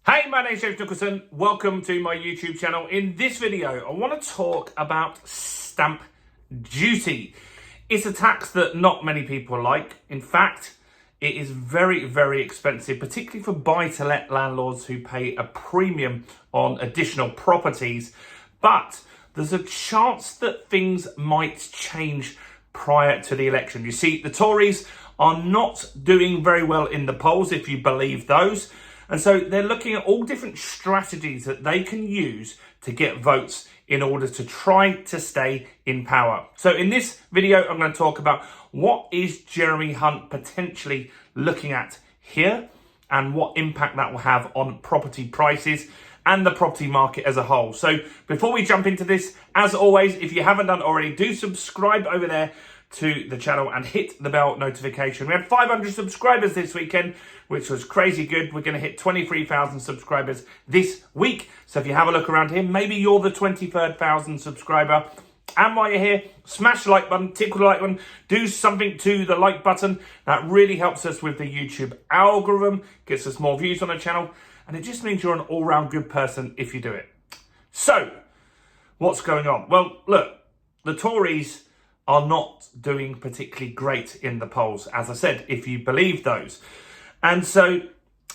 Hey, my name's James Nicholson. Welcome to my YouTube channel. In this video, I want to talk about stamp duty. It's a tax that not many people like. In fact, it is very, very expensive, particularly for buy-to-let landlords who pay a premium on additional properties. But there's a chance that things might change prior to the election. You see, the Tories are not doing very well in the polls, if you believe those. And so they're looking at all different strategies that they can use to get votes in order to try to stay in power. So in this video, I'm going to talk about what is Jeremy Hunt potentially looking at here and what impact that will have on property prices and the property market as a whole. So before we jump into this, as always, if you haven't done already, do subscribe over there to the channel and hit the bell notification. We had 500 subscribers this weekend, which was crazy good. We're going to hit 23,000 subscribers this week. So if you have a look around here, maybe you're the 23rd subscriber. And while you're here, smash the like button, tickle the like button, do something to the like button. That really helps us with the YouTube algorithm, gets us more views on the channel, and it just means you're an all-round good person if you do it. So, what's going on? Well, look, the Tories are not doing particularly great in the polls, as I said, if you believe those. And so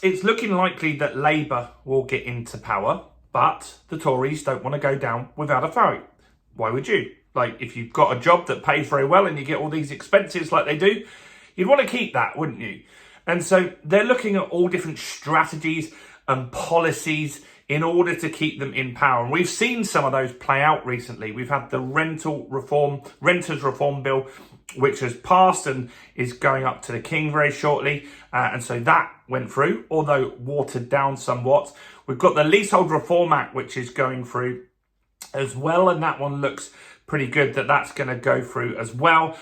it's looking likely that Labour will get into power, but the Tories don't want to go down without a fight. Why would you? Like, if you've got a job that pays very well and you get all these expenses like they do, you'd want to keep that, wouldn't you? And so they're looking at all different strategies and policies in order to keep them in power. And we've seen some of those play out recently. We've had the renters reform bill, which has passed and is going up to the King very shortly. And so that went through, although watered down somewhat. We've got the Leasehold Reform Act, which is going through as well. And that one looks pretty good that that's going to go through as well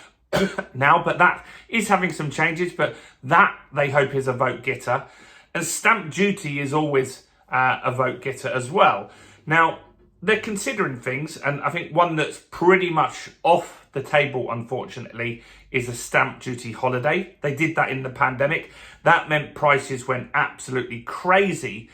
now. But that is having some changes, but that they hope is a vote getter. And stamp duty is always a vote getter as well. Now, they're considering things, and I think one that's pretty much off the table, unfortunately, is a stamp duty holiday. They did that in the pandemic. That meant prices went absolutely crazy.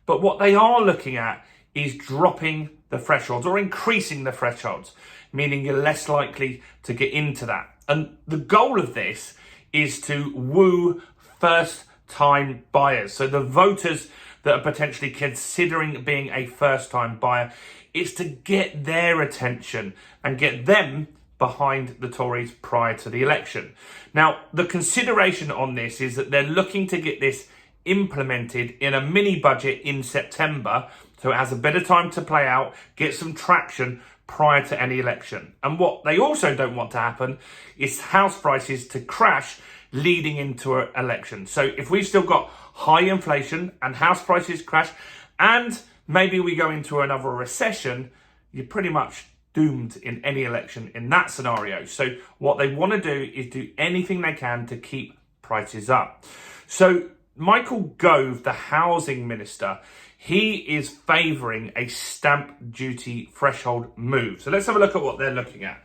But what they are looking at is dropping the thresholds or increasing the thresholds, meaning you're less likely to get into that. And the goal of this is to woo first-time buyers. So the voters that are potentially considering being a first-time buyer, is to get their attention and get them behind the Tories prior to the election. Now, the consideration on this is that they're looking to get this implemented in a mini budget in September, so it has a bit of time to play out, get some traction prior to any election. And what they also don't want to happen is house prices to crash leading into an election. So if we've still got high inflation and house prices crash and maybe we go into another recession, you're pretty much doomed in any election in that scenario. So what they want to do is do anything they can to keep prices up. So Michael Gove, the housing minister, he is favouring a stamp duty threshold move. So let's have a look at what they're looking at.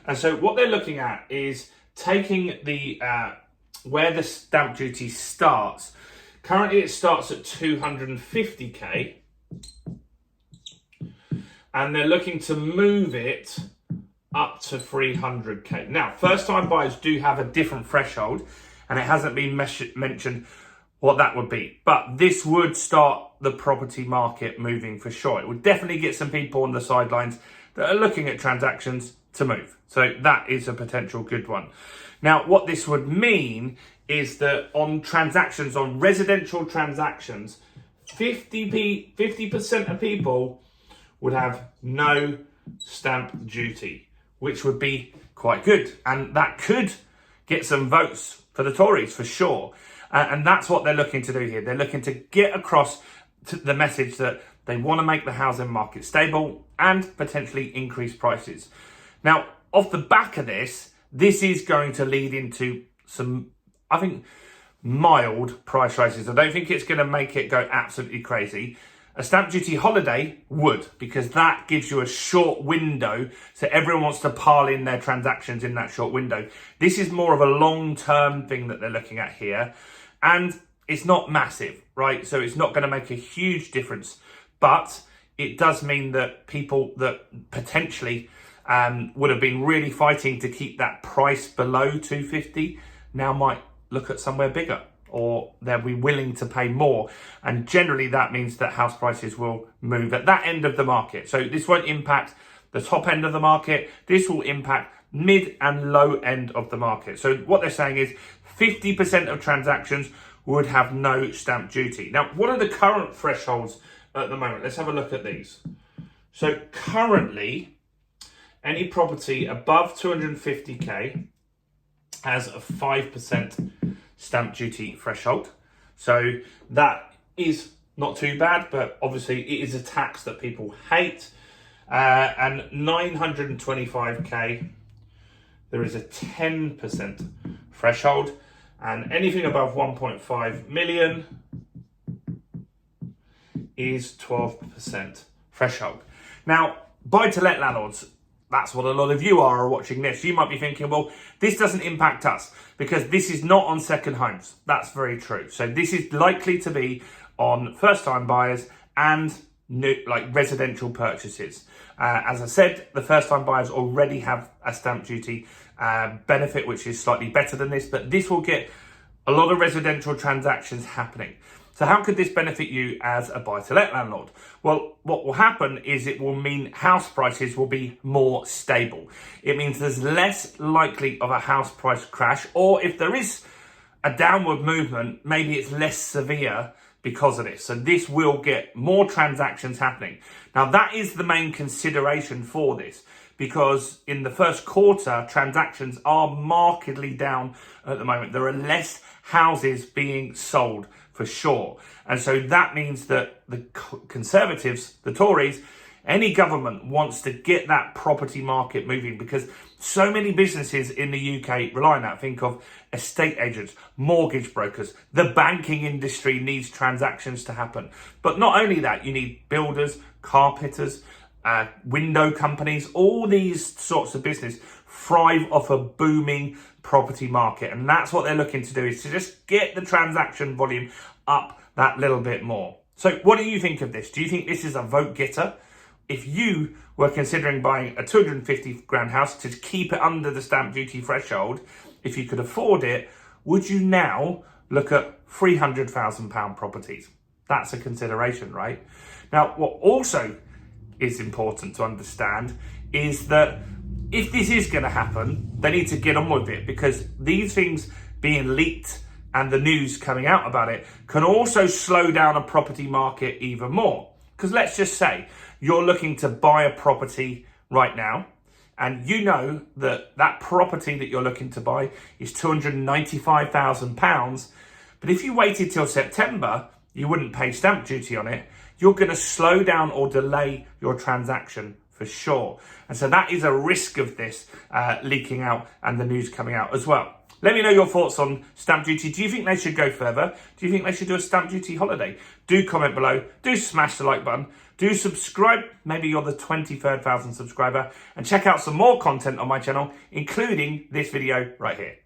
And so what they're looking at is taking the where the stamp duty starts. Currently it starts at 250k, and they're looking to move it up to 300k. Now, first-time buyers do have a different threshold, and it hasn't been mentioned what that would be. But this would start the property market moving for sure. It would definitely get some people on the sidelines that are looking at transactions to move. So that is a potential good one. Now, what this would mean is that on transactions, on residential transactions, 50% of people would have no stamp duty, which would be quite good. And that could get some votes for the Tories for sure. And that's what they're looking to do here. They're looking to get across to the message that they want to make the housing market stable and potentially increase prices. Now, off the back of this, this is going to lead into some, I think, mild price rises. I don't think it's going to make it go absolutely crazy. A stamp duty holiday would, because that gives you a short window, so everyone wants to pile in their transactions in that short window. This is more of a long-term thing that they're looking at here. And it's not massive, right? So it's not going to make a huge difference, but it does mean that people that potentially would have been really fighting to keep that price below 250 now might look at somewhere bigger, or they'll be willing to pay more. And generally that means that house prices will move at that end of the market. So this won't impact the top end of the market. This will impact mid and low end of the market. So what they're saying is 50% of transactions would have no stamp duty. Now, what are the current thresholds at the moment? Let's have a look at these. So currently, any property above 250k has a 5% stamp duty threshold. So that is not too bad, but obviously it is a tax that people hate. And 925k, there is a 10% threshold, and anything above 1.5 million is 12% threshold. Now, buy-to-let landlords, that's what a lot of you are watching this. You might be thinking, well, this doesn't impact us because this is not on second homes. That's very true. So this is likely to be on first-time buyers and new, like residential purchases. As I said, the first-time buyers already have a stamp duty benefit, which is slightly better than this, but this will get a lot of residential transactions happening. So how could this benefit you as a buy-to-let landlord? Well, what will happen is it will mean house prices will be more stable. It means there's less likely of a house price crash, or if there is a downward movement, maybe it's less severe because of this. So this will get more transactions happening. Now that is the main consideration for this, because in the first quarter, transactions are markedly down at the moment. There are less houses being sold for sure. And so that means that the Conservatives, the Tories, any government wants to get that property market moving, because so many businesses in the UK rely on that. Think of estate agents, mortgage brokers. The banking industry needs transactions to happen. But not only that, you need builders, carpenters, window companies. All these sorts of business thrive off a booming property market. And that's what they're looking to do, is to just get the transaction volume up that little bit more. So what do you think of this? Do you think this is a vote getter? If you were considering buying a 250 grand house to keep it under the stamp duty threshold, if you could afford it, would you now look at £300,000 properties? That's a consideration, right? Now, what also is important to understand is that if this is going to happen, they need to get on with it, because these things being leaked and the news coming out about it can also slow down a property market even more. Because let's just say you're looking to buy a property right now, and you know that that property that you're looking to buy is £295,000. But if you waited till September, you wouldn't pay stamp duty on it. You're going to slow down or delay your transaction for sure. And so that is a risk of this leaking out and the news coming out as well. Let me know your thoughts on stamp duty. Do you think they should go further? Do you think they should do a stamp duty holiday? Do comment below. Do smash the like button. Do subscribe. Maybe you're the 23rd thousand subscriber. And check out some more content on my channel, including this video right here.